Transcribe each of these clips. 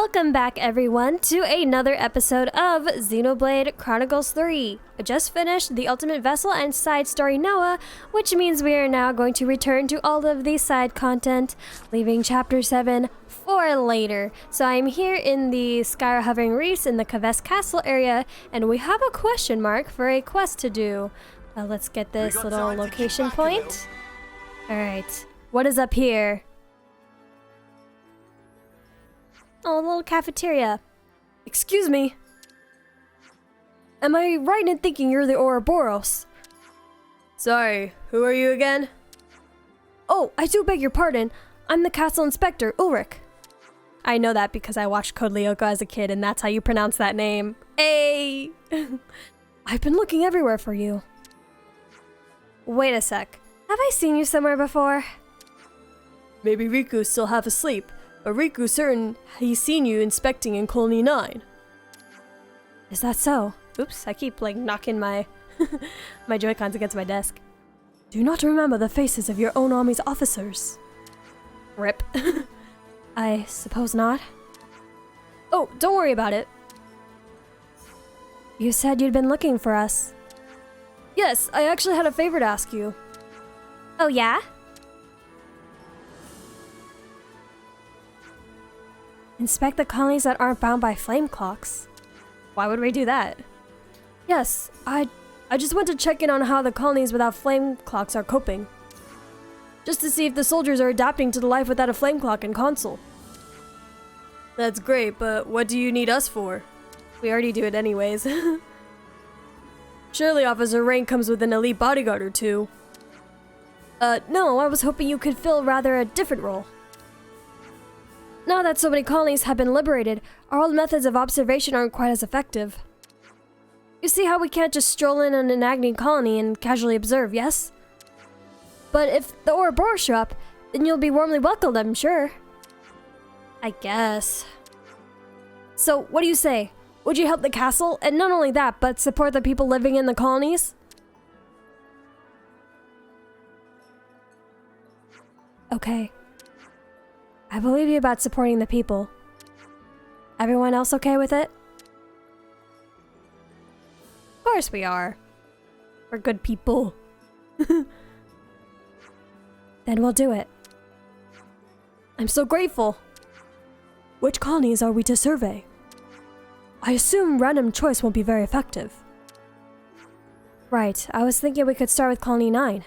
Welcome back everyone to another episode of Xenoblade Chronicles 3. I just finished the Ultimate Vessel and side story Noah, which means we are now going to return to all of the side content, leaving chapter 7 for later. So I'm here in the Sky Hovering Reefs in the Keves Castle area, and we have a question mark for a quest to do. Let's get this little location point. Alright, what is up here? Oh, a little cafeteria. Excuse me. Am I right in thinking you're the Ouroboros? Sorry, who are you again? Oh, I do beg your pardon. I'm the castle inspector, Ulrich. I know that because I watched Code Lyoko as a kid, and that's how you pronounce that name. Hey! I've been looking everywhere for you. Wait a sec. Have I seen you somewhere before? Maybe Riku's still half asleep. But Riku's certain he's seen you inspecting in Colony 9. Is that so? Oops, I keep like knocking my my Joy-Cons against my desk. Do you not remember the faces of your own army's officers? Rip. I suppose not. Oh, don't worry about it. You said you'd been looking for us. Yes, I actually had a favor to ask you. Oh yeah? Inspect the colonies that aren't bound by flame clocks. Why would we do that? Yes, I just want to check in on how the colonies without flame clocks are coping. Just to see if the soldiers are adapting to the life without a flame clock and console. That's great, but what do you need us for? We already do it anyways. Surely officer rank comes with an elite bodyguard or two. No, I was hoping you could fill rather a different role. Now that so many colonies have been liberated, our old methods of observation aren't quite as effective. You see how we can't just stroll in on an Agni colony and casually observe, yes? But if the Ouroboros show up, then you'll be warmly welcomed, I'm sure. I guess. So, what do you say? Would you help the castle? And not only that, but support the people living in the colonies? Okay. I believe you about supporting the people. Everyone else okay with it? Of course we are. We're good people. Then we'll do it. I'm so grateful. Which colonies are we to survey? I assume random choice won't be very effective. Right, I was thinking we could start with Colony 9.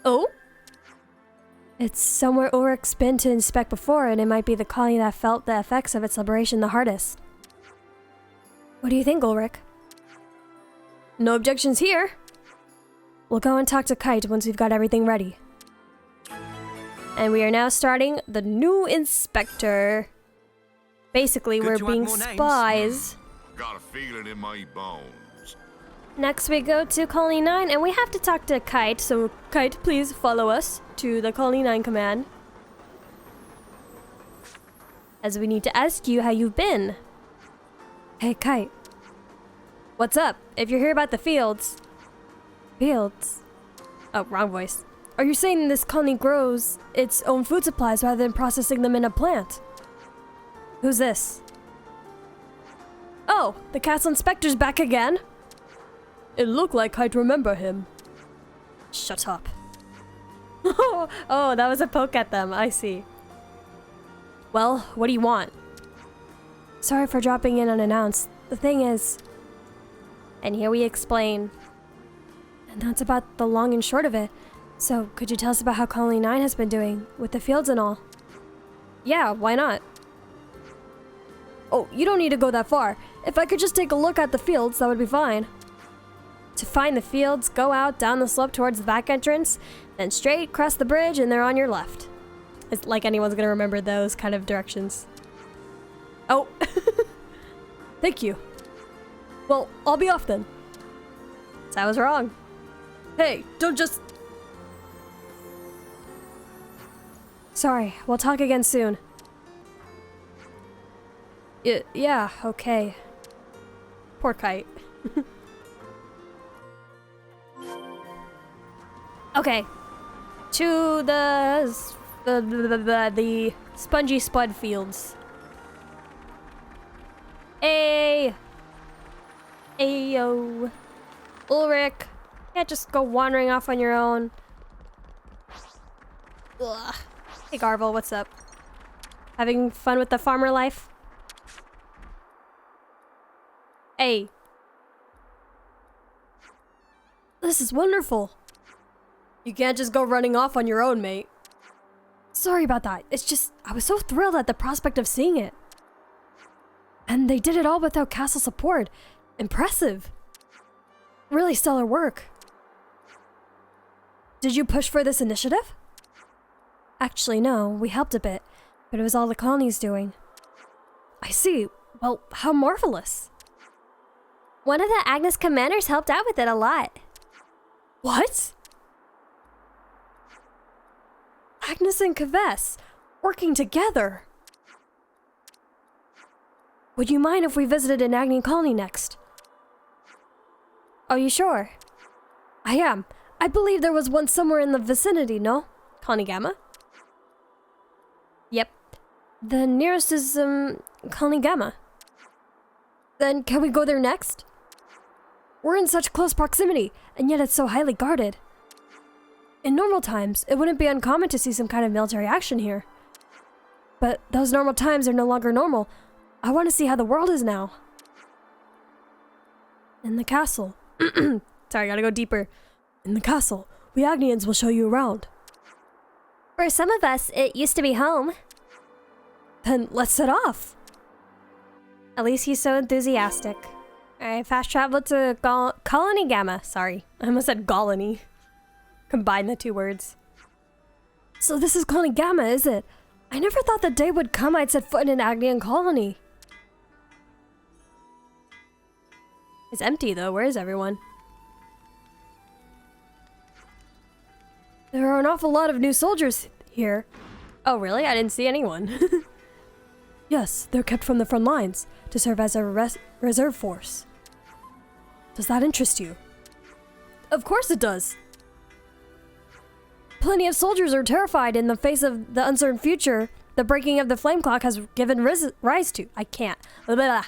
Oh? It's somewhere Ulrich's been to inspect before, and it might be the colony that felt the effects of its liberation the hardest. What do you think, Ulrich? No objections here. We'll go and talk to Kite once we've got everything ready. And we are now starting the new inspector. Basically, we're being spies. Got a feeling in my bones. Next we go to Colony 9, and we have to talk to Kite, so Kite, please follow us to the Colony 9 command. As we need to ask you how you've been. Hey, Kite. What's up? If you're here about the fields... Fields? Oh, wrong voice. Are you saying this colony grows its own food supplies rather than processing them in a plant? Who's this? Oh, the castle inspector's back again? It looked like I'd remember him. Shut up. Oh, that was a poke at them, I see. Well, what do you want? Sorry for dropping in unannounced. The thing is... And here we explain. And that's about the long and short of it. So, could you tell us about how Colony 9 has been doing, with the fields and all? Yeah, why not? Oh, you don't need to go that far. If I could just take a look at the fields, that would be fine. To find the fields, go out down the slope towards the back entrance, then straight, cross the bridge, and they're on your left. It's like anyone's gonna remember those kind of directions. Oh. Thank you. Well, I'll be off then. So I was wrong. Hey, don't just... Sorry, we'll talk again soon. Yeah, okay. Poor Kite. Okay, to the spongy spud fields. Hey! Ayo. Ulrich, can't just go wandering off on your own. Ugh. Hey Garvel, what's up? Having fun with the farmer life? Hey. This is wonderful. You can't just go running off on your own, mate. Sorry about that. It's just, I was so thrilled at the prospect of seeing it. And they did it all without castle support. Impressive. Really stellar work. Did you push for this initiative? Actually, no. We helped a bit, but it was all the colony's doing. I see. Well, how marvelous. One of the Agnes commanders helped out with it a lot. What? Agnes and Keves, working together. Would you mind if we visited an Agni colony next? Are you sure? I am. I believe there was one somewhere in the vicinity, no? Colony Gamma? Yep. The nearest is, Colony Gamma. Then can we go there next? We're in such close proximity, and yet it's so highly guarded. In normal times, it wouldn't be uncommon to see some kind of military action here. But those normal times are no longer normal. I want to see how the world is now. In the castle. Sorry, gotta go deeper. In the castle, we Agnians will show you around. For some of us, it used to be home. Then let's set off. At least he's so enthusiastic. I fast traveled to Colony Gamma. Sorry, I almost said Golony. Combine the two words. So this is Colony Gamma, is it? I never thought the day would come I'd set foot in an Agnian colony. It's empty though, where is everyone? There are an awful lot of new soldiers here. Oh really? I didn't see anyone. Yes, they're kept from the front lines to serve as a reserve force. Does that interest you? Of course it does. Plenty of soldiers are terrified in the face of the uncertain future the breaking of the flame clock has given rise to. I can't. Blah.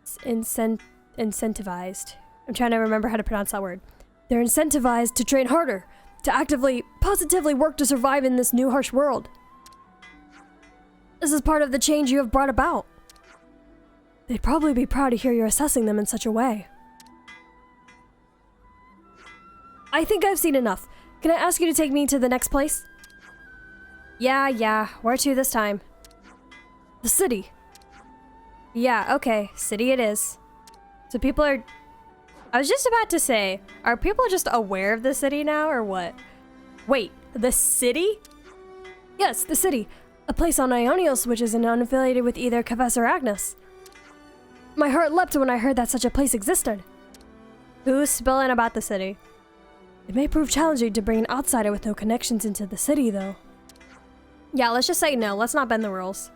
It's incentivized. I'm trying to remember how to pronounce that word. They're incentivized to train harder, to actively, positively work to survive in this new harsh world. This is part of the change you have brought about. They'd probably be proud to hear you're assessing them in such a way. I think I've seen enough. Can I ask you to take me to the next place? Yeah. Where to this time? The city. Yeah, okay. City it is. So people are... I was just about to say, are people just aware of the city now, or what? Wait, the city? Yes, the city. A place on Ionios which is unaffiliated with either Keves or Agnes. My heart leapt when I heard that such a place existed. Who's spilling about the city? It may prove challenging to bring an outsider with no connections into the city, though. Yeah, let's just say no. Let's not bend the rules.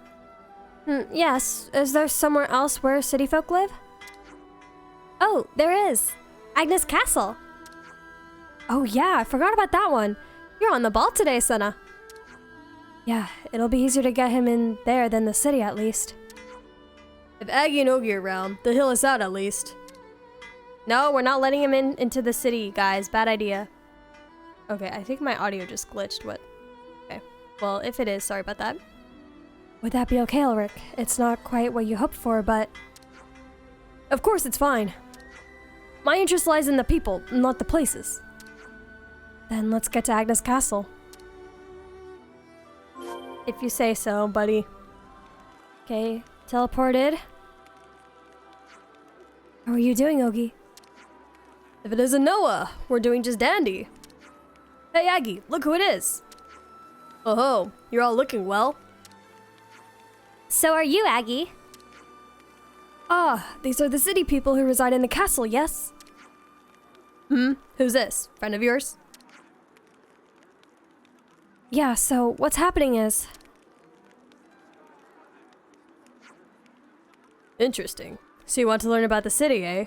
Yes. Is there somewhere else where city folk live? Oh, there is. Agnes Castle. Oh yeah, I forgot about that one. You're on the ball today, Senna. Yeah, it'll be easier to get him in there than the city, at least. If Aggie and Ogie are around, they'll heal us out, at least. No, we're not letting him into the city, guys. Bad idea. Okay, I think my audio just glitched. What? Okay. Well, if it is, sorry about that. Would that be okay, Ulrich? It's not quite what you hoped for, but... Of course it's fine. My interest lies in the people, not the places. Then let's get to Agnes Castle. If you say so, buddy. Okay, teleported. How are you doing, Ogie? If it isn't Noah, we're doing just dandy. Hey Aggie, look who it is. Oh, you're all looking well. So are you, Aggie. Ah, these are the city people who reside in the castle, yes? Who's this? Friend of yours? Yeah, so what's happening is... Interesting. So you want to learn about the city, eh?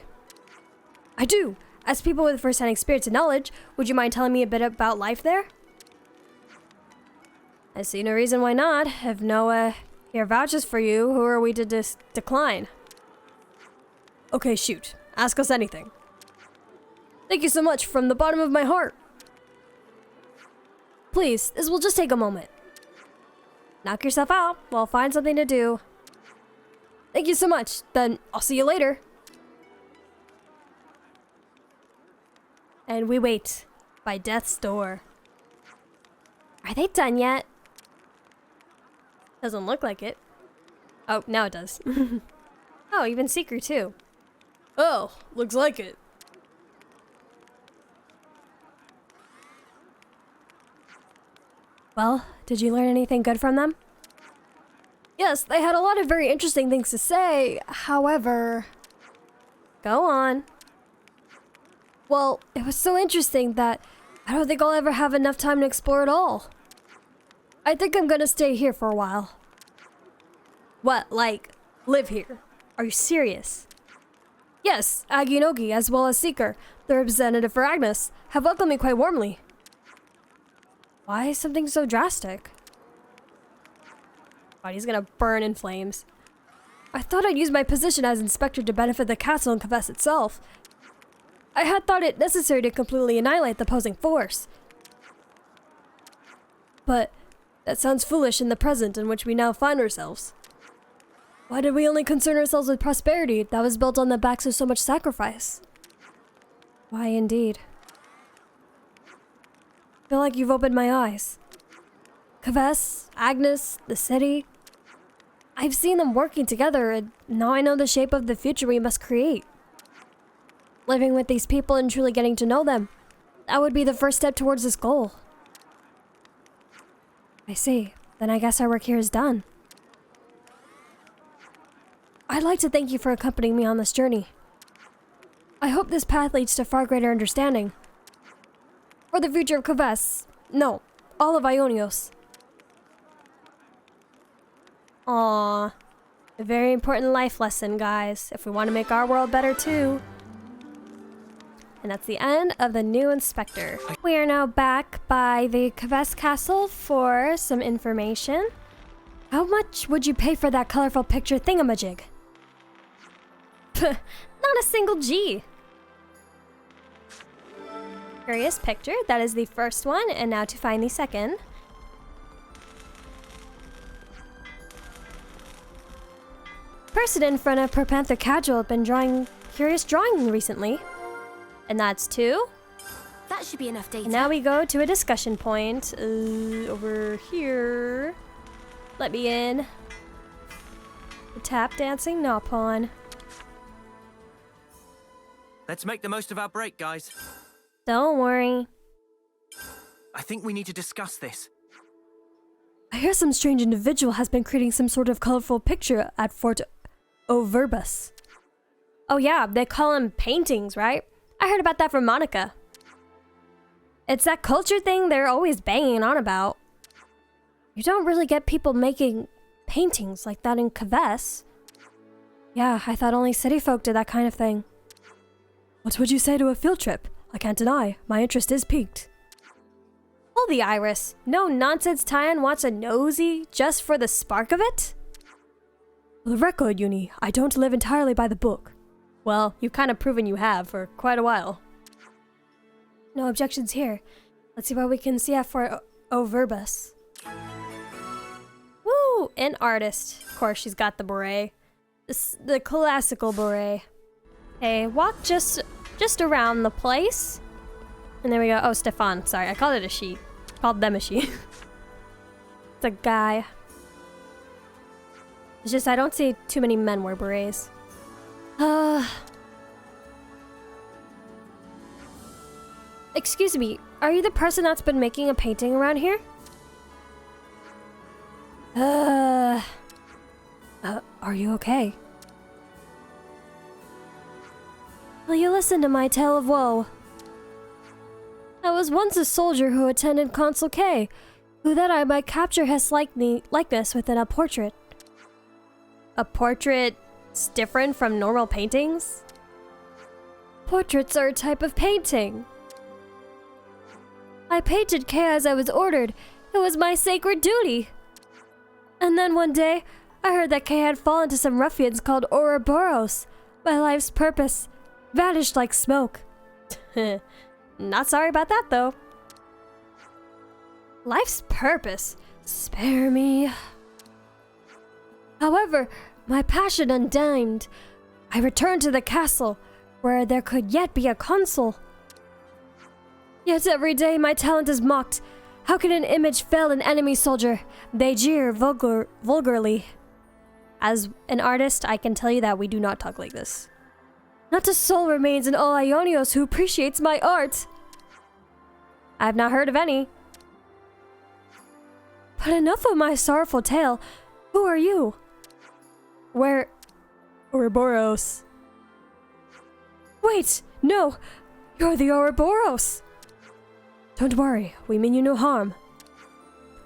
I do. As people with first-hand experience and knowledge, would you mind telling me a bit about life there? I see no reason why not. If Noah Here vouches for you. Who are we to decline? Okay, shoot. Ask us anything. Thank you so much from the bottom of my heart. Please, this will just take a moment. Knock yourself out. We'll find something to do. Thank you so much. Then I'll see you later. And we wait by death's door. Are they done yet? Doesn't look like it. Oh, now it does. Oh, even Seeker too. Oh, looks like it. Well, did you learn anything good from them? Yes, they had a lot of very interesting things to say. However... Go on. Well, it was so interesting that I don't think I'll ever have enough time to explore it all. I think I'm gonna stay here for a while. What, like, live here? Are you serious? Yes, Aginogi as well as Seeker, the representative for Agnes, have welcomed me quite warmly. Why something so drastic? Body's gonna burn in flames. I thought I'd use my position as inspector to benefit the castle and Keves itself. I had thought it necessary to completely annihilate the opposing force. But that sounds foolish in the present in which we now find ourselves. Why did we only concern ourselves with prosperity that was built on the backs of so much sacrifice? Why indeed. I feel like you've opened my eyes. Keves, Agnes, the city. I've seen them working together, and now I know the shape of the future we must create. Living with these people and truly getting to know them, that would be the first step towards this goal. I see. Then I guess our work here is done. I'd like to thank you for accompanying me on this journey. I hope this path leads to far greater understanding. For the future of Keves. No, all of Ionios. Aww. A very important life lesson, guys, if we want to make our world better too. And that's the end of the new inspector. We are now back by the Keves Castle for some information. How much would you pay for that colorful picture thingamajig? Not a single G. Curious picture, that is the first one, and now to find the second. Person in front of Panther Casual have been drawing curious drawing recently. And that's two. That should be enough data. And now we go to a discussion point. Over here. Let me in. The tap dancing Napon. Let's make the most of our break, guys. Don't worry. I think we need to discuss this. I hear some strange individual has been creating some sort of colorful picture at Fort Overbus. Oh yeah, they call them paintings, right? I heard about that from Monica. It's that culture thing they're always banging on about. You don't really get people making paintings like that in Keves. Yeah, I thought only city folk did that kind of thing. What would you say to a field trip? I can't deny, my interest is piqued. Hold the Iris. No nonsense Tyan wants a nosy just for the spark of it? For the record, Uni, I don't live entirely by the book. Well, you've kind of proven you have for quite a while. No objections here. Let's see what we can see at Fort Overbus. Woo! An artist. Of course, she's got the beret. The classical beret. Hey, walk just around the place. And there we go. Oh, Stefan. Sorry, I called it a she. Called them a she. It's a guy. It's just I don't see too many men wear berets. Excuse me, are you the person that's been making a painting around here? Are you okay? Will you listen to my tale of woe? I was once a soldier who attended Consul K, who that I might capture his likeness within a portrait. A portrait's different from normal paintings? Portraits are a type of painting. I painted K as I was ordered. It was my sacred duty. And then one day, I heard that Kay had fallen to some ruffians called Ouroboros. My life's purpose vanished like smoke. Not sorry about that, though. Life's purpose? Spare me. However, my passion undimmed. I returned to the castle, where there could yet be a consul. Yet every day my talent is mocked. How can an image fail an enemy soldier? They jeer vulgarly. As an artist, I can tell you that we do not talk like this. Not a soul remains in all Ionios who appreciates my art. I have not heard of any. But enough of my sorrowful tale. Who are you? Where? Ouroboros. Wait, no! You're the Ouroboros! Don't worry, we mean you no harm.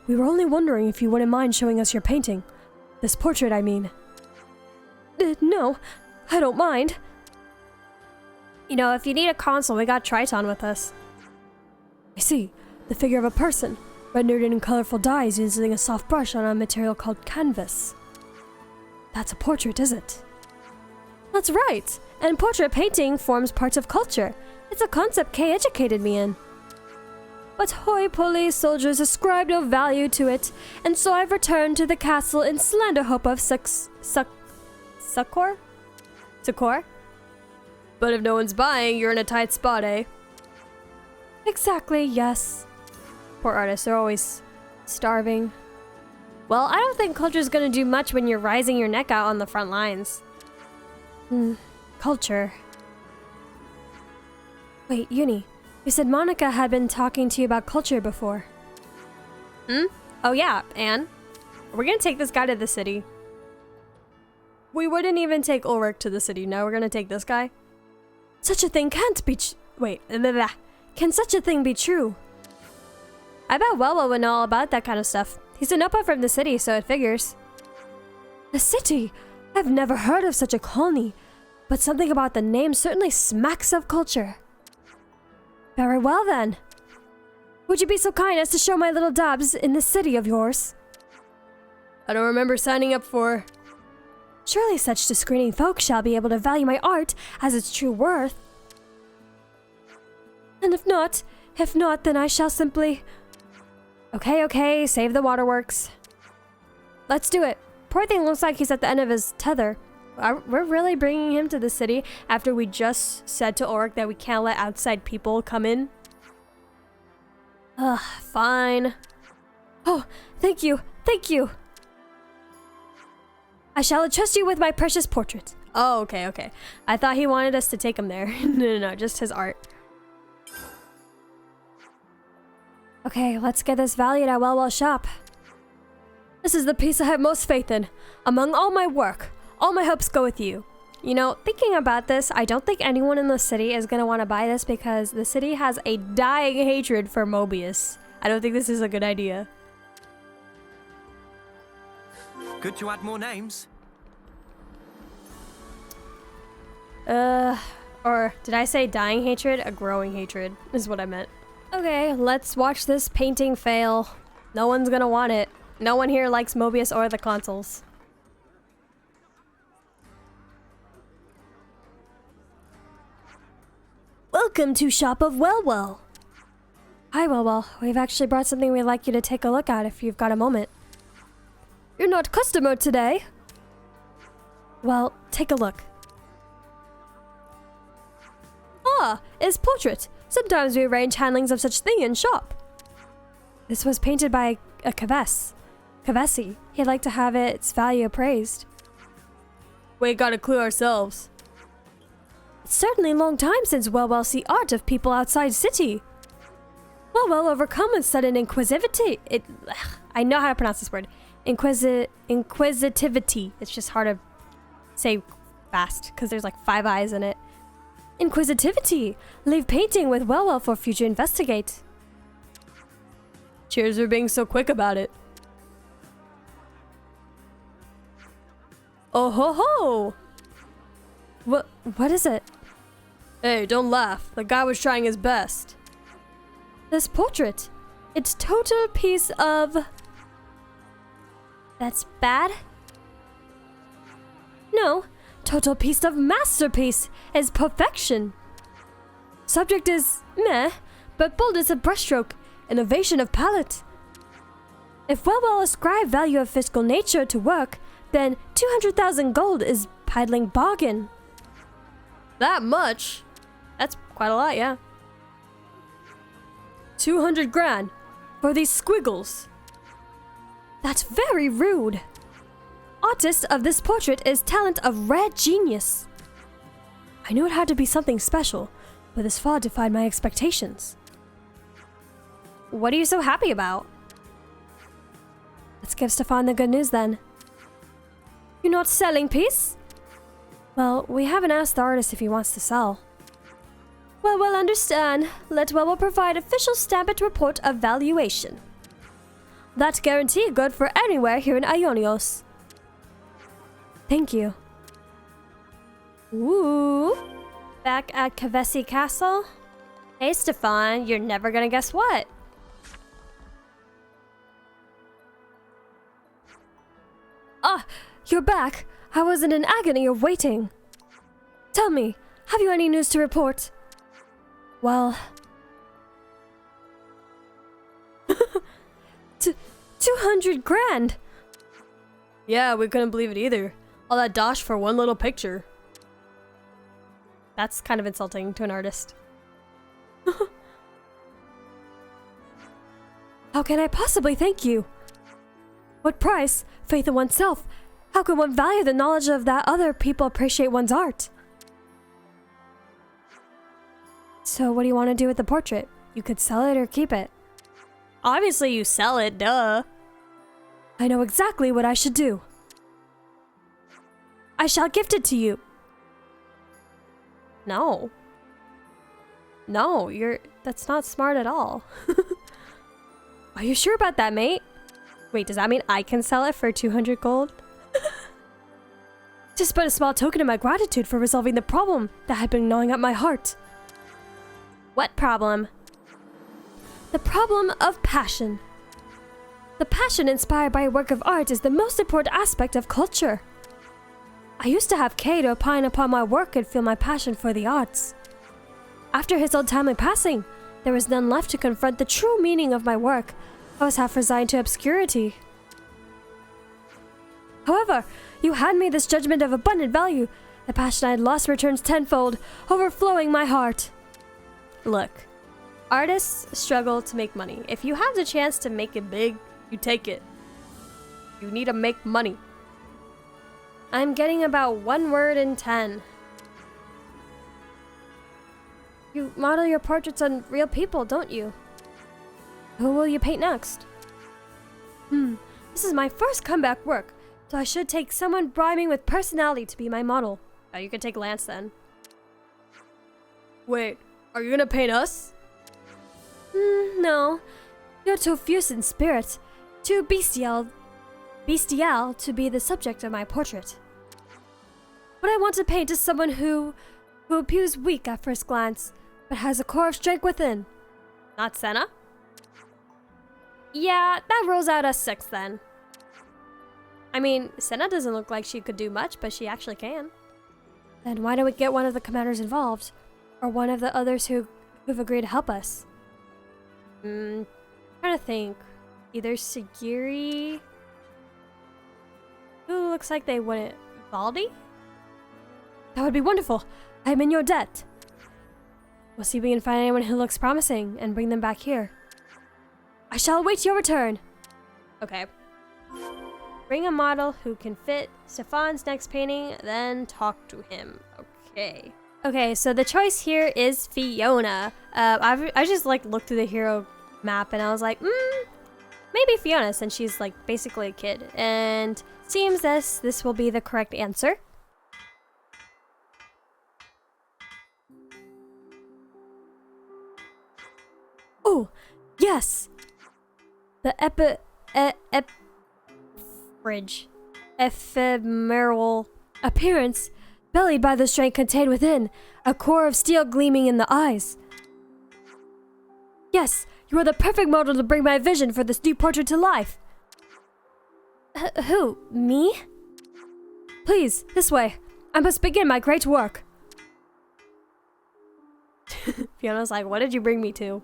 We were only wondering if you wouldn't mind showing us your painting. This portrait, I mean. No, I don't mind. You know, if you need a console, we got Triton with us. I see. The figure of a person, rendered in colorful dyes using a soft brush on a material called canvas. That's a portrait, is it? That's right. And portrait painting forms parts of culture. It's a concept Kay educated me in. But hoi-polloi soldiers ascribe no value to it, and so I've returned to the castle in slender hope of succor? But if no one's buying, you're in a tight spot, eh? Exactly, yes. Poor artists, they're always starving. Well, I don't think culture's gonna do much when you're rising your neck out on the front lines. Culture. Wait, Uni, you said Monica had been talking to you about culture before. Oh yeah, and? We're gonna take this guy to the city. We wouldn't even take Ulrich to the city, now we're gonna take this guy. Such a thing can't be Can such a thing be true? I bet Welwell would know all about that kind of stuff. He's an upper from the city, so it figures. The city? I've never heard of such a colony, but something about the name certainly smacks of culture. Very well then. Would you be so kind as to show my little dabs in this city of yours? I don't remember signing up for... Surely such discerning folk shall be able to value my art as its true worth. And if not, then I shall simply... Okay, save the waterworks. Let's do it. Poor thing looks like he's at the end of his tether. We're really bringing him to the city after we just said to Ulrich that we can't let outside people come in? Fine. Oh, thank you. I shall entrust you with my precious portrait. Oh, okay. I thought he wanted us to take him there. No, just his art. Okay, let's get this valued at Welwell's shop. This is the piece I have most faith in. Among all my work, all my hopes go with you. You know, thinking about this, I don't think anyone in the city is going to want to buy this because the city has a dying hatred for Mobius. I don't think this is a good idea. Good to add more names. Or did I say dying hatred? A growing hatred is what I meant. Okay, let's watch this painting fail. No one's gonna want it. No one here likes Mobius or the consoles. Welcome to Shop of Welwell. Hi, Welwell. We've actually brought something we'd like you to take a look at if you've got a moment. You're not customer today. Well, take a look. Ah, it's portrait. Sometimes we arrange handlings of such thing in shop. This was painted by a Kevesi. He'd like to have its value appraised. We got a clue ourselves. It's certainly a long time since Welwell see art of people outside city. Welwell overcome with sudden inquisitivity. I know how to pronounce this word. Inquisitivity. It's just hard to say fast because there's like 5 eyes in it. Inquisitivity. Leave painting with Welwell for future investigate. Cheers for being so quick about it. Oh ho ho! What is it? Hey, don't laugh. The guy was trying his best. This portrait. It's total piece of... That's bad? No, total piece of masterpiece is perfection. Subject is meh, but boldness of brushstroke, innovation of palette. If well ascribed value of physical nature to work, then 200,000 gold is piddling bargain. That much? That's quite a lot, yeah. 200 grand for these squiggles. That's very rude. Artist of this portrait is talent of rare genius. I knew it had to be something special, but this far defied my expectations. What are you so happy about? Let's give Stefan the good news then. You're not selling, piece? Well, we haven't asked the artist if he wants to sell. Well, we'll understand. Let Well provide official stamped report of valuation. That guarantee good for anywhere here in Ionios. Thank you. Ooh. Back at Keves Castle? Hey, Stefan, you're never gonna guess what. Ah, you're back. I was in an agony of waiting. Tell me, have you any news to report? Well... 200 grand! Yeah, we couldn't believe it either. All that dosh for one little picture. That's kind of insulting to an artist. How can I possibly thank you? What price? Faith in oneself. How can one value the knowledge of that other people appreciate one's art? So what do you want to do with the portrait? You could sell it or keep it. Obviously you sell it, duh. I know exactly what I should do. I shall gift it to you. No. No, that's not smart at all. Are you sure about that, mate? Wait, does that mean I can sell it for 200 gold? Just but a small token of my gratitude for resolving the problem that had been gnawing at my heart. What problem? The problem of passion. The passion inspired by a work of art is the most important aspect of culture. I used to have Kay to opine upon my work and feel my passion for the arts. After his untimely passing, there was none left to confront the true meaning of my work. I was half resigned to obscurity. However, you had me this judgment of abundant value. The passion I had lost returns tenfold, overflowing my heart. Look, artists struggle to make money. If you have the chance to make it big, you take it. You need to make money. I'm getting about 1 word in 10. You model your portraits on real people, don't you? Who will you paint next? This is my first comeback work, so I should take someone brimming with personality to be my model. Oh, you could take Lance then. Wait, are you gonna paint us? No. You're too fierce in spirit, too bestial to be the subject of my portrait. What I want to paint is someone who appears weak at first glance, but has a core of strength within. Not Senna? Yeah, that rolls out a 6 then. I mean, Senna doesn't look like she could do much, but she actually can. Then why don't we get one of the commanders involved? Or one of the others who've agreed to help us? Trying to think. Either Sagiri... Who looks like they wouldn't... Valdi? That would be wonderful. I'm in your debt. We'll see if we can find anyone who looks promising and bring them back here. I shall await your return. Okay. Bring a model who can fit Stefan's next painting, then talk to him. Okay. Okay, so the choice here is Fiona. I just like looked through the hero map and I was like, maybe Fiona, since she's like basically a kid. And seems this will be the correct answer. Oh, yes! The ephemeral appearance, bellied by the strength contained within, a core of steel gleaming in the eyes. Yes, you are the perfect model to bring my vision for this new portrait to life. Who? Me? Please, this way. I must begin my great work. Fiona's like, what did you bring me to?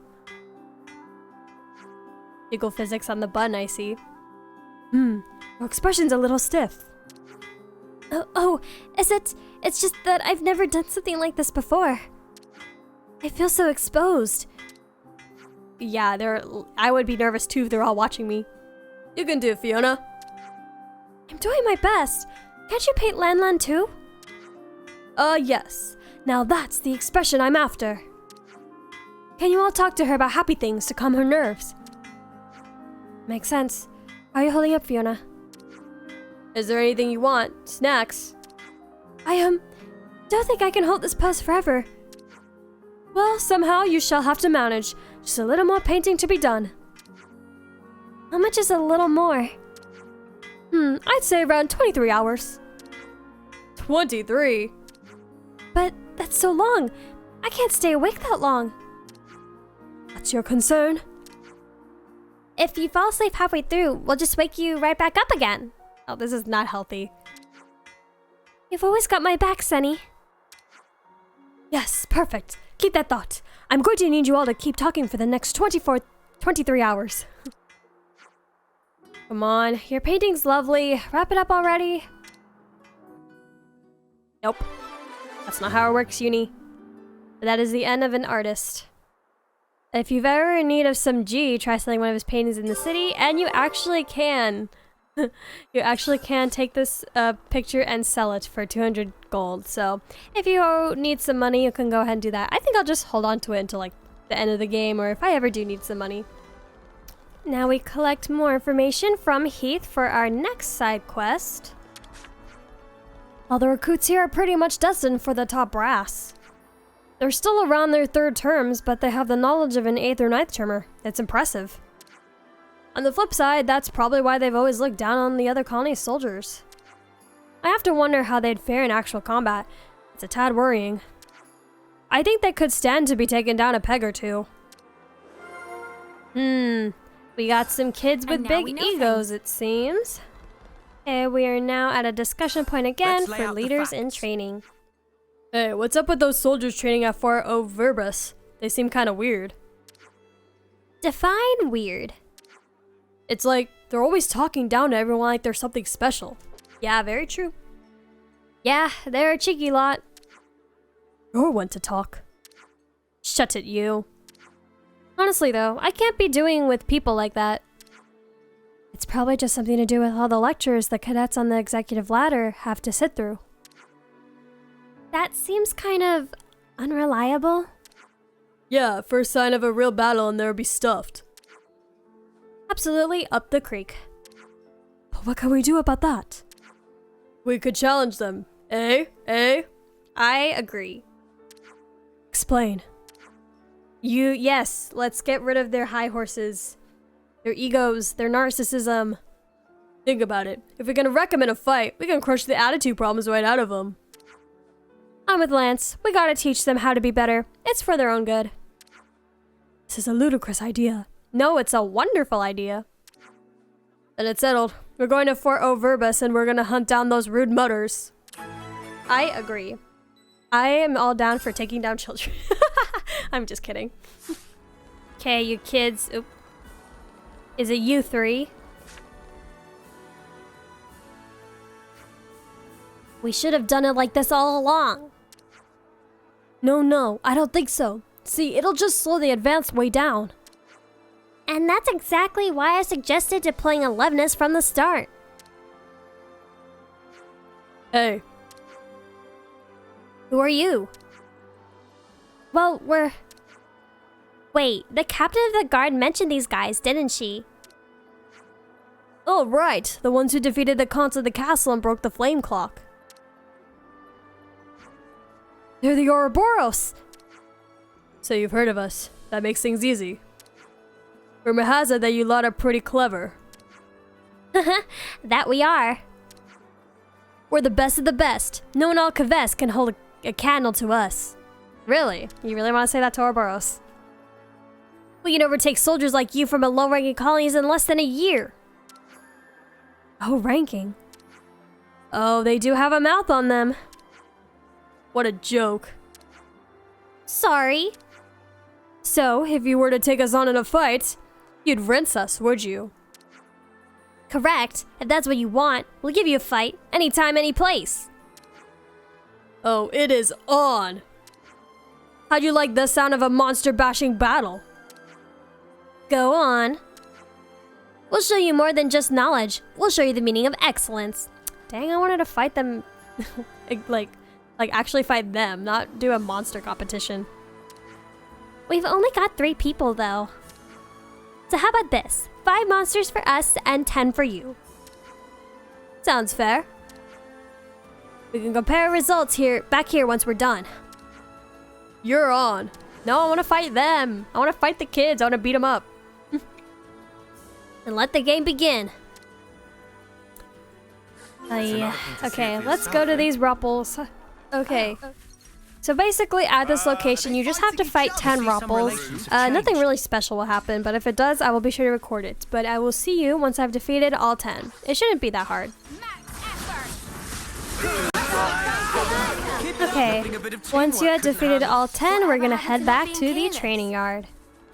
Jiggle physics on the button, I see. Your expression's a little stiff. Is it? It's just that I've never done something like this before. I feel so exposed. Yeah, I would be nervous too if they're all watching me. You can do it, Fiona. I'm doing my best. Can't you paint Lan too? Yes. Now that's the expression I'm after. Can you all talk to her about happy things to calm her nerves? Makes sense. How are you holding up, Fiona? Is there anything you want? Snacks? I don't think I can hold this pose forever. Well, somehow you shall have to manage. Just a little more painting to be done. How much is a little more? I'd say around 23 hours. 23? But that's so long. I can't stay awake that long. That's your concern? If you fall asleep halfway through, we'll just wake you right back up again. Oh, this is not healthy. You've always got my back, Sunny. Yes, perfect. Keep that thought. I'm going to need you all to keep talking for the next 23 hours. Come on, your painting's lovely. Wrap it up already. Nope. That's not how it works, Uni. But that is the end of an artist. If you've ever in need of some G, try selling one of his paintings in the city, and you actually can. You actually can take this picture and sell it for 200 gold. So if you need some money, you can go ahead and do that. I think I'll just hold on to it until like the end of the game, or if I ever do need some money. Now we collect more information from Heath for our next side quest. All the recruits here are pretty much destined for the top brass. They're still around their 3rd terms, but they have the knowledge of an 8th or 9th termer. It's impressive. On the flip side, that's probably why they've always looked down on the other colony soldiers. I have to wonder how they'd fare in actual combat. It's a tad worrying. I think they could stand to be taken down a peg or two. We got some kids with big egos, it seems. Okay, we are now at a discussion point again for leaders in training. Hey, what's up with those soldiers training at Fort Overbus? They seem kind of weird. Define weird. It's like they're always talking down to everyone like they're something special. Yeah, very true. Yeah, they're a cheeky lot. You're one to talk. Shut it, you. Honestly though, I can't be doing with people like that. It's probably just something to do with all the lectures the cadets on the executive ladder have to sit through. That seems kind of unreliable. Yeah, first sign of a real battle and they'll be stuffed. Absolutely up the creek. But what can we do about that? We could challenge them. Eh? I agree. Explain. Yes, let's get rid of their high horses. Their egos, their narcissism. Think about it. If we're gonna wreck them in a fight, we can crush the attitude problems right out of them. I'm with Lance. We gotta teach them how to be better. It's for their own good. This is a ludicrous idea. No, it's a wonderful idea. Then it's settled. We're going to Fort Overbus and we're gonna hunt down those rude mutters. I agree. I am all down for taking down children. I'm just kidding. Okay, you kids. Oop. Is it you three? We should have done it like this all along. No, I don't think so. See, it'll just slow the advance way down. And that's exactly why I suggested deploying Elevenus from the start. Hey. Who are you? Well, we're... Wait, the captain of the guard mentioned these guys, didn't she? Oh, right. The ones who defeated the cons of the castle and broke the flame clock. They're the Ouroboros! So you've heard of us. That makes things easy. Rumor has it that you lot are pretty clever. That we are. We're the best of the best. No one all Keves can hold a candle to us. Really? You really want to say that to Ouroboros? We can overtake soldiers like you from a low-ranking colonies in less than a year. Oh, ranking. Oh, they do have a mouth on them. What a joke. Sorry. So, if you were to take us on in a fight, you'd rinse us, would you? Correct. If that's what you want, we'll give you a fight. Anytime, any place. Oh, it is on. How'd you like the sound of a monster-bashing battle? Go on. We'll show you more than just knowledge. We'll show you the meaning of excellence. Dang, I wanted to fight them. like actually fight them, not do a monster competition. We've only got 3 people, though. So how about this? 5 monsters for us and 10 for you. Sounds fair. We can compare results back here once we're done. You're on. No, I want to fight them. I want to fight the kids. I want to beat them up. And let the game begin. Okay, let's go to these rupples. Okay. So basically, at this location, you just have to fight 10 rupples. Nothing really special will happen, but if it does, I will be sure to record it. But I will see you once I've defeated all 10. It shouldn't be that hard. Okay, once you have defeated all 10, we're gonna head back to the training yard.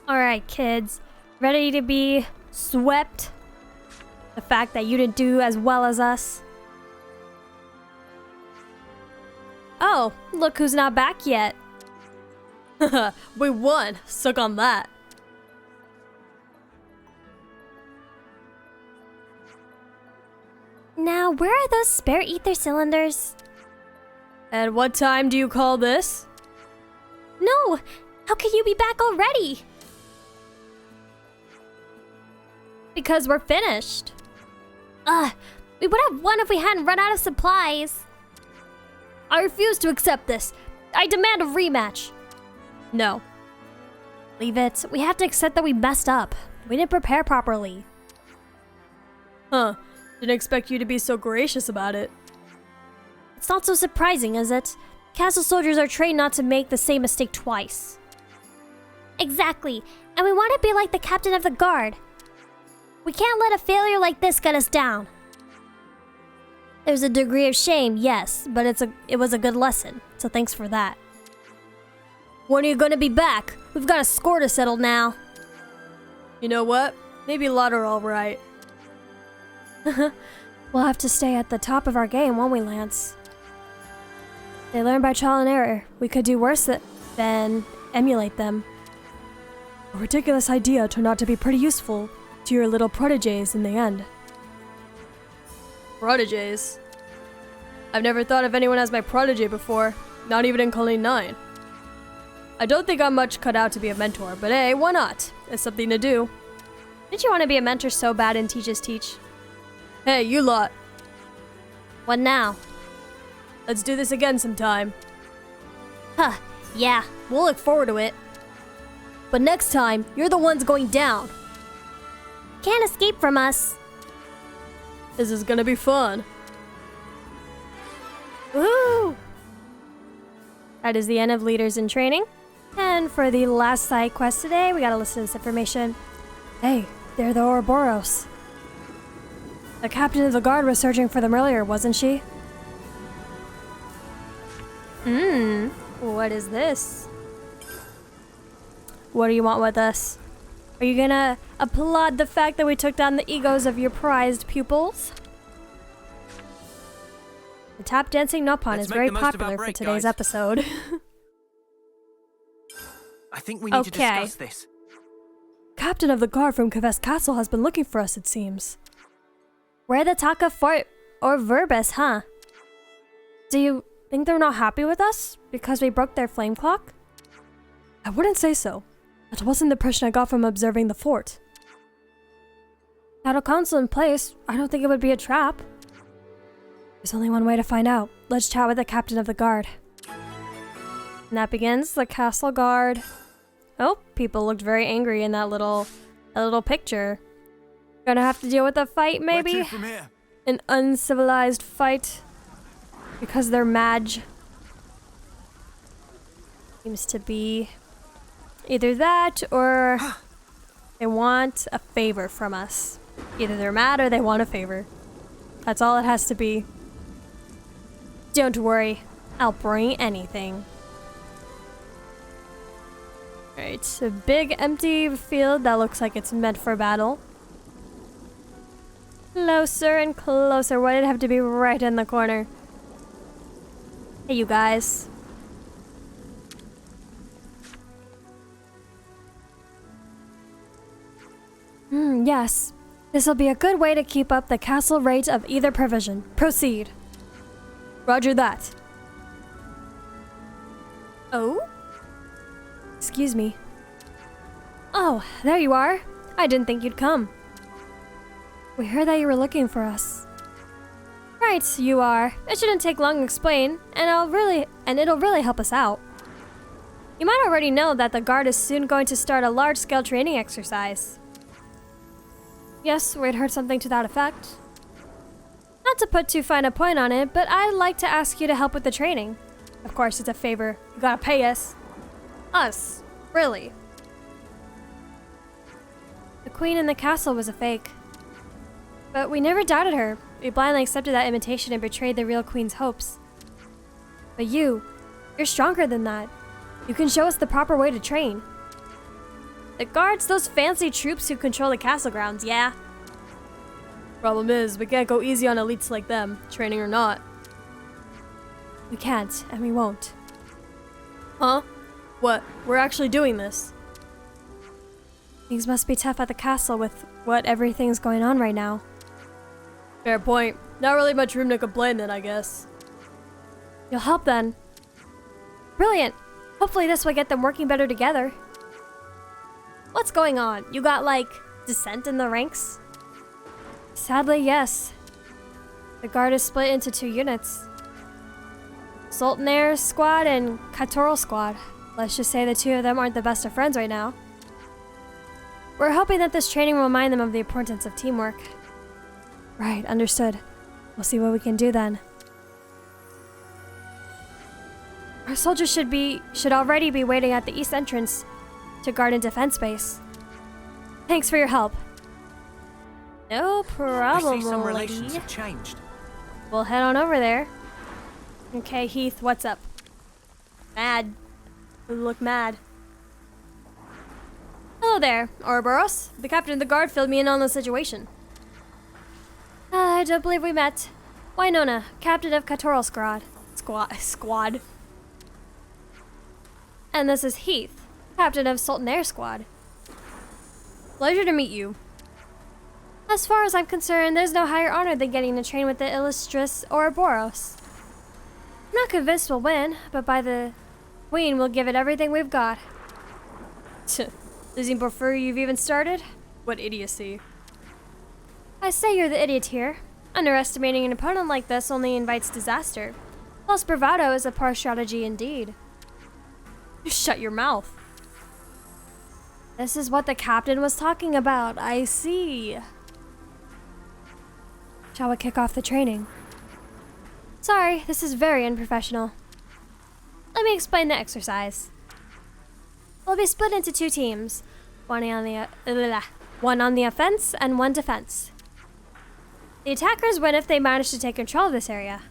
Alright, kids. Ready to be swept? The fact that you didn't do as well as us? Oh, look who's not back yet. We won. Suck on that. Now, where are those spare ether cylinders? And what time do you call this? No! How can you be back already? Because we're finished. We would have won if we hadn't run out of supplies. I refuse to accept this. I demand a rematch. No. Leave it. We have to accept that we messed up. We didn't prepare properly. Huh. Didn't expect you to be so gracious about it. It's not so surprising, is it? Castle soldiers are trained not to make the same mistake twice. Exactly. And we want to be like the captain of the guard. We can't let a failure like this get us down. There's a degree of shame, yes, but it was a good lesson, so thanks for that. When are you gonna be back? We've got a score to settle now. You know what? Maybe Lotter alright. We'll have to stay at the top of our game, won't we, Lance? They learn by trial and error. We could do worse than emulate them. A ridiculous idea turned out to be pretty useful to your little protégés in the end. Protégés? I've never thought of anyone as my protégé before, not even in Colony 9. I don't think I'm much cut out to be a mentor, but hey, why not? It's something to do. Didn't you want to be a mentor so bad in Teachers Teach? Hey, you lot. What now? Let's do this again sometime. Huh, yeah. We'll look forward to it. But next time, you're the ones going down. Can't escape from us. This is gonna be fun. Woo! That is the end of Leaders in Training. And for the last side quest today, we gotta listen to this information. Hey, they're the Ouroboros. The captain of the guard was searching for them earlier, wasn't she? What is this? What do you want with us? Are you gonna applaud the fact that we took down the egos of your prized pupils? The tap dancing Nopon is very popular for today's episode. I think we need to discuss this. Captain of the guard from Keves Castle has been looking for us, it seems. We're the Taka Fort or Verbus, huh? Do you think they're not happy with us because we broke their flame clock? I wouldn't say so. That wasn't the impression I got from observing the fort. Without a council in place, I don't think it would be a trap. There's only one way to find out. Let's chat with the captain of the guard. And that begins the castle guard. Oh, people looked very angry in that little picture. Gonna have to deal with a fight, maybe? Where to from here? An uncivilized fight. Because they're mad. Seems to be either that or they want a favor from us. Either they're mad or they want a favor. That's all it has to be. Don't worry, I'll bring anything. Right, a big empty field that looks like it's meant for battle. Closer and closer. Why did it have to be right in the corner? Hey, you guys. Yes. This'll be a good way to keep up the castle rate of either provision. Proceed. Roger that. Oh? Excuse me. Oh, there you are. I didn't think you'd come. We heard that you were looking for us. Right, you are. It shouldn't take long to explain, and it'll really help us out. You might already know that the guard is soon going to start a large-scale training exercise. Yes, we'd heard something to that effect. Not to put too fine a point on it, but I'd like to ask you to help with the training. Of course, it's a favor. You gotta pay us. Us? Really? The queen in the castle was a fake. But we never doubted her. We blindly accepted that imitation and betrayed the real queen's hopes. But you're stronger than that. You can show us the proper way to train. The guards, those fancy troops who control the castle grounds, yeah. Problem is, we can't go easy on elites like them, training or not. We can't, and we won't. Huh? What? We're actually doing this? Things must be tough at the castle with what everything's going on right now. Fair point. Not really much room to complain then, I guess. You'll help then. Brilliant. Hopefully this will get them working better together. What's going on? You got, like, dissent in the ranks? Sadly, yes. The guard is split into 2 units. Sultanair squad and Katoral squad. Let's just say the 2 of them aren't the best of friends right now. We're hoping that this training will remind them of the importance of teamwork. Right, understood. We'll see what we can do then. Our soldiers should already be waiting at the east entrance to guard and defense base. Thanks for your help. No problem, I see some lady. relations have changed. We'll head on over there. Okay, Heath, what's up? Mad. You look mad. Hello there, Ouroboros. The captain of the guard filled me in on the situation. I don't believe we met. Wynonna, captain of Katoral squad. And this is Heath, captain of Sultanair squad. Pleasure to meet you. As far as I'm concerned, there's no higher honor than getting to train with the illustrious Ouroboros. I'm not convinced we'll win, but by the queen, we'll give it everything we've got. Does he prefer you've even started? What idiocy. I say you're the idiot here. Underestimating an opponent like this only invites disaster. Plus, bravado is a poor strategy indeed. Shut your mouth. This is what the captain was talking about. I see. Shall we kick off the training? Sorry, this is very unprofessional. Let me explain the exercise. We'll be split into 2 teams. One on the offense and 1 defense. The attackers win if they manage to take control of this area.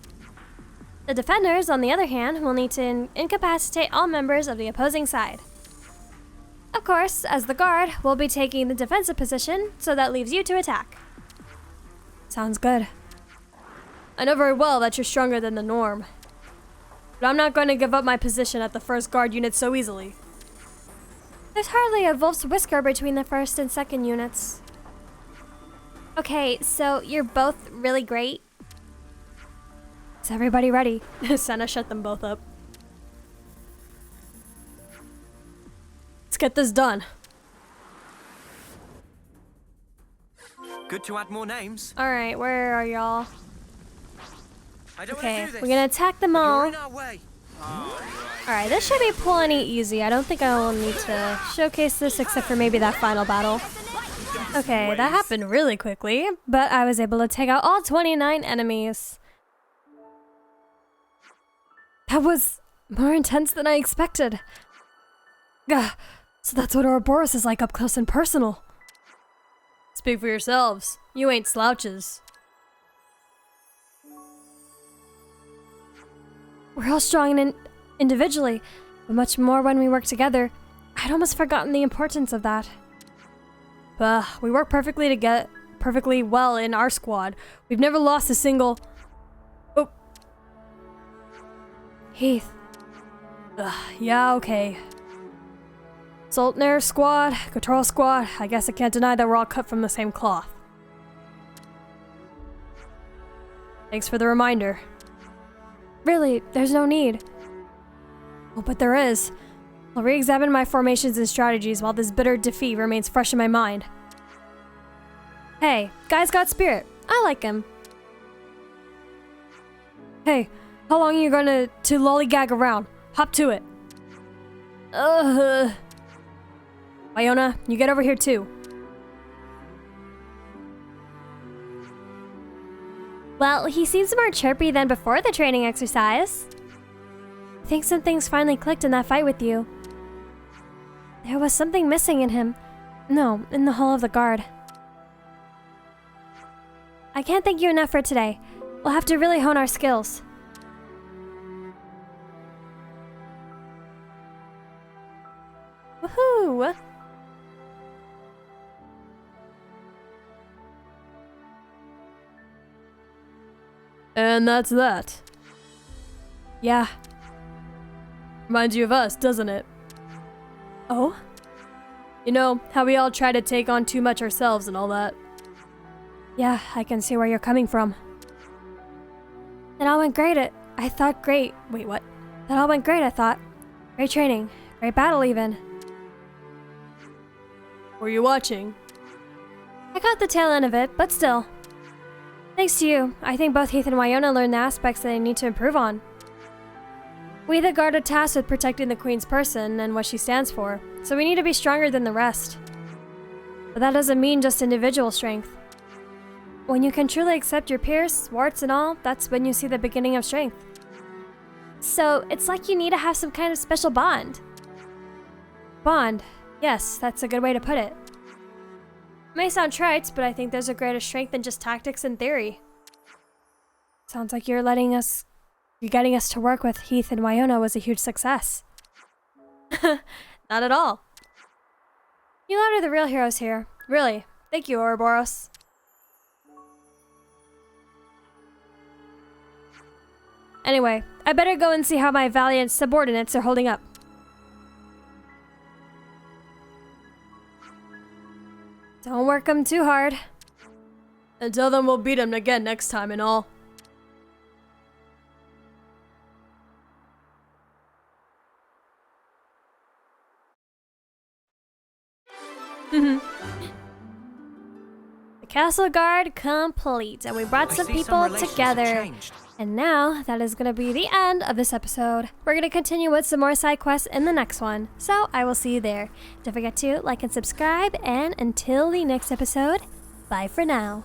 The defenders, on the other hand, will need to incapacitate all members of the opposing side. Of course, as the guard, we'll be taking the defensive position, so that leaves you to attack. Sounds good. I know very well that you're stronger than the norm. But I'm not going to give up my position at the first guard unit so easily. There's hardly a wolf's whisker between the first and second units. Okay, so you're both really great? Is everybody ready? Senna shut them both up. Let's get this done. Good to add more names. Alright, where are y'all? Okay, do this. we're gonna attack them all. You're in our way. Alright, this should be plenty easy. I don't think I will need to showcase this except for maybe that final battle. Okay, that happened really quickly, but I was able to take out all 29 enemies. That was more intense than I expected. Gah, so that's what Ouroboros is like up close and personal. Speak for yourselves. You ain't slouches. We're all strong and individually, but much more when we work together. I'd almost forgotten the importance of that. We work perfectly well in our squad. We've never lost a single... Oh. Heath. Yeah, okay. Sultanair squad, Control squad, I guess I can't deny that we're all cut from the same cloth. Thanks for the reminder. Really, there's no need. Oh, but there is. I'll re-examine my formations and strategies while this bitter defeat remains fresh in my mind. Hey, guy's got spirit. I like him. Hey, how long are you gonna lollygag around? Hop to it. Iona, you get over here too. Well, he seems more chirpy than before the training exercise. I think some things finally clicked in that fight with you. There was something missing in him. No, in the Hall of the Guard. I can't thank you enough for today. We'll have to really hone our skills. Woohoo! And that's that. Yeah. Reminds you of us, doesn't it? Oh? You know, how we all try to take on too much ourselves and all that. Yeah, I can see where you're coming from. That all went great. I thought great. Wait, what? That all went great, I thought. Great training. Great battle, even. Were you watching? I caught the tail end of it, but still. Thanks to you, I think both Heath and Wyona learned the aspects that they need to improve on. We the Guard are tasked with protecting the Queen's person and what she stands for, so we need to be stronger than the rest. But that doesn't mean just individual strength. When you can truly accept your peers, warts and all, that's when you see the beginning of strength. So, it's like you need to have some kind of special bond. Bond. Yes, that's a good way to put it. May sound trite, but I think there's a greater strength than just tactics and theory. Sounds like you're getting us to work with Heath and Wyona was a huge success. Not at all. You lot are the real heroes here. Really. Thank you, Ouroboros. Anyway, I better go and see how my valiant subordinates are holding up. Don't work them too hard. And tell them we'll beat them again next time and all. The castle guard complete, and we brought some people together. And now, that is going to be the end of this episode. We're going to continue with some more side quests in the next one, so I will see you there. Don't forget to like and subscribe, and until the next episode, bye for now.